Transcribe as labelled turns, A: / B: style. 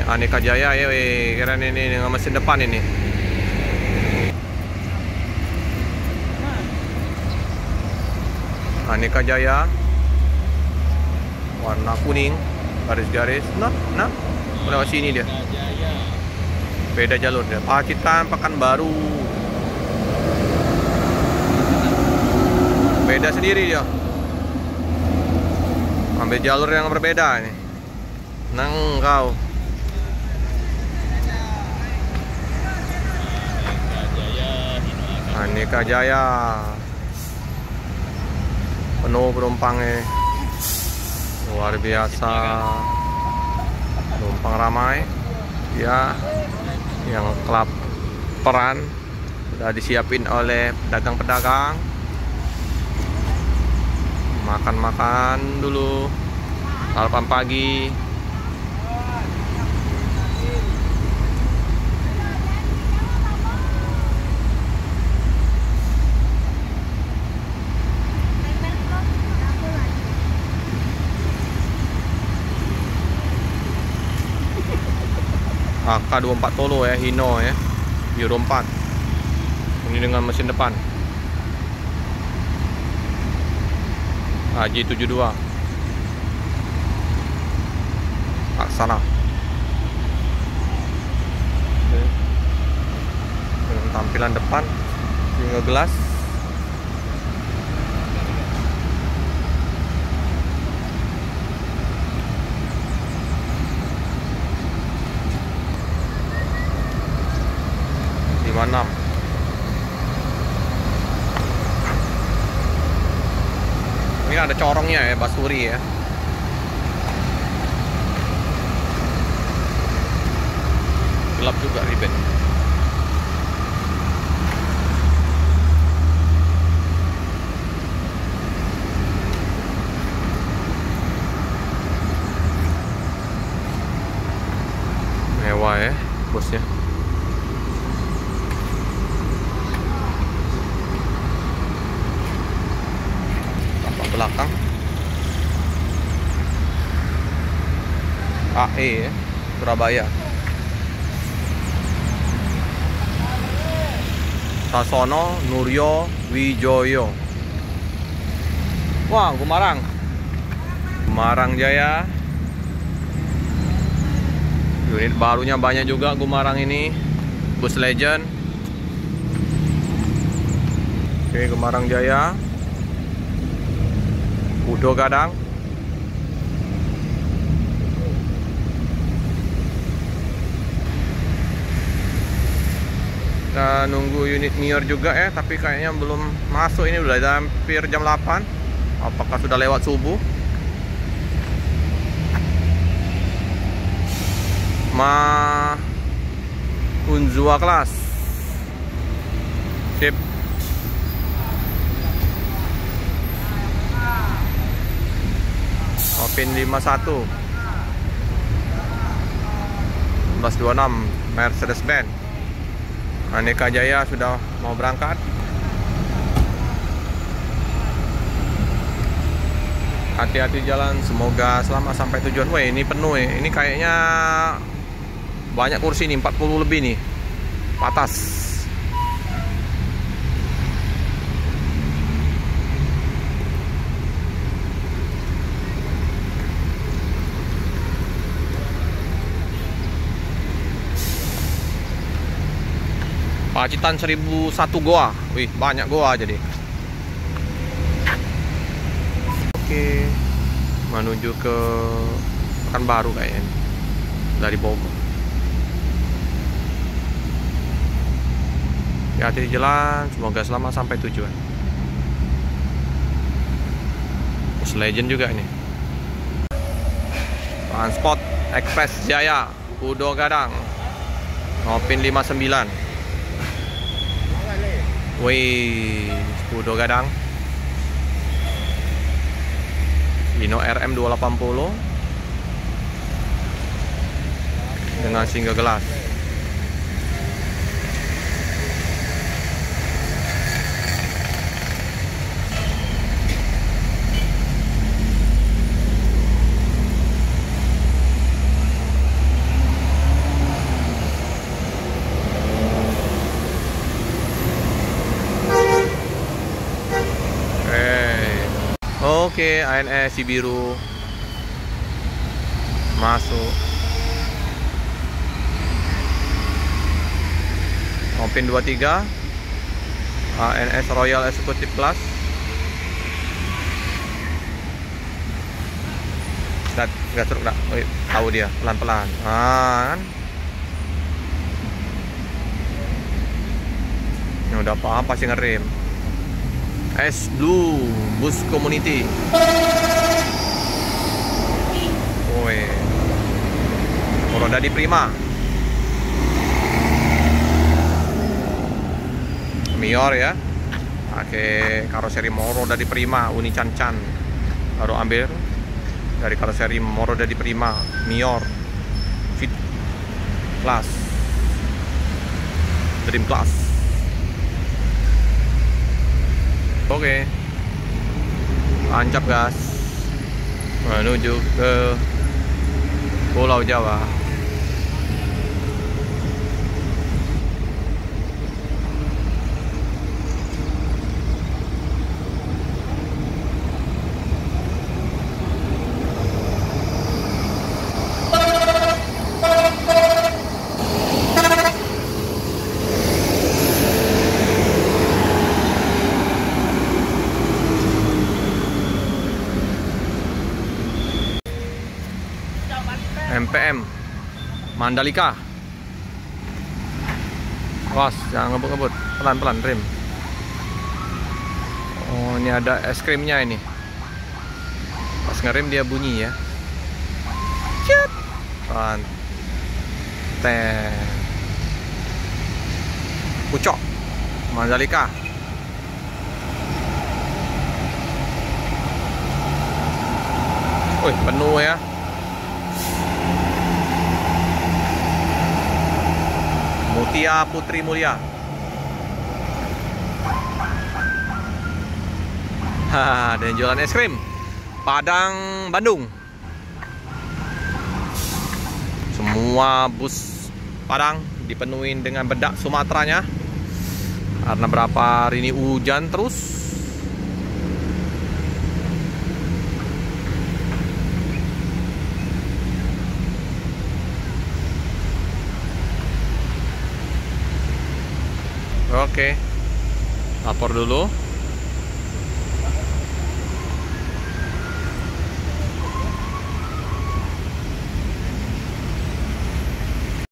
A: Aneka Jaya ya, keren ini dengan mesin depan ini. Aneka Jaya warna kuning, garis-garis. Nah, lewat sini dia. Beda jalur dia. Pacitan Pekanbaru. Beda sendiri dia. Ambil jalur yang berbeda ini. Nang kau. Aneka Jaya. Penuh penumpangnya. Luar biasa. Penumpang ramai. Ya, yang kelaparan sudah disiapin oleh pedagang-pedagang. Makan-makan dulu. Sarapan pagi. AK24 Tolo ya, Hino ya, Euro 4. Ini dengan mesin depan. Haji 72 Aksana. Dengan tampilan depan hingga gelas. Enam. Ini ada corongnya ya, Basuri ya. Gelap juga ribet. Mewah ya bosnya. Belakang AE ya, Surabaya. Sasono Nuryo Wijoyo. Wah, Gumarang Jaya. Unit barunya banyak juga Gumarang ini. Bus Legend. Oke, Gumarang Jaya. Udo Gadang. Kita nunggu unit Mior juga ya, tapi kayaknya belum masuk. Ini udah hampir jam 8. Apakah sudah lewat subuh? Unzua kelas. Sip. Opin 51 1126 Mercedes-Benz. Aneka Jaya sudah mau berangkat. Hati-hati jalan, semoga selamat sampai tujuan. Wah, ini penuh ya. Ini kayaknya banyak kursi nih, 40 lebih nih. Patas. Pacitan 1001 goa. Wih, banyak goa jadi. Oke, menuju ke Pekanbaru kayaknya dari Bogor. Hati-hati jalan, semoga selamat sampai tujuan. Bus Legend juga ini. Transport Express Jaya, Udo Gadang, Opin 59. Wih, Udo Gadang. Hino RM 280 dengan single gelas. Oke, ANS Cibiru masuk. Opin 23 ANS Royal Executive Class. Gak truk dah. Tahu dia pelan-pelan. Kan? Ini udah paham pasti ngerem. S Blue Bus Community. Woi. Roda di Prima. Mior ya. Pakai karoseri Moro dari Prima, Uni Cancan. Baru ambil dari karoseri Moro dari Prima, Mior Fit Class, Dream Class. Oke. Tancap gas menuju ke Pulau Jawa. MPM Mandalika. Was, jangan ngebut-ngebut, pelan-pelan rem. Oh, ini ada es krimnya ini. Pas ngerem dia bunyi ya. Cet. Pucok Mandalika. Wih, penuh ya. Mutia Putri Mulia. Dan jualan es krim Padang, Bandung. Semua bus Padang dipenuhin dengan bedak Sumateranya. Karena berapa hari ini hujan terus. Oke, lapor dulu.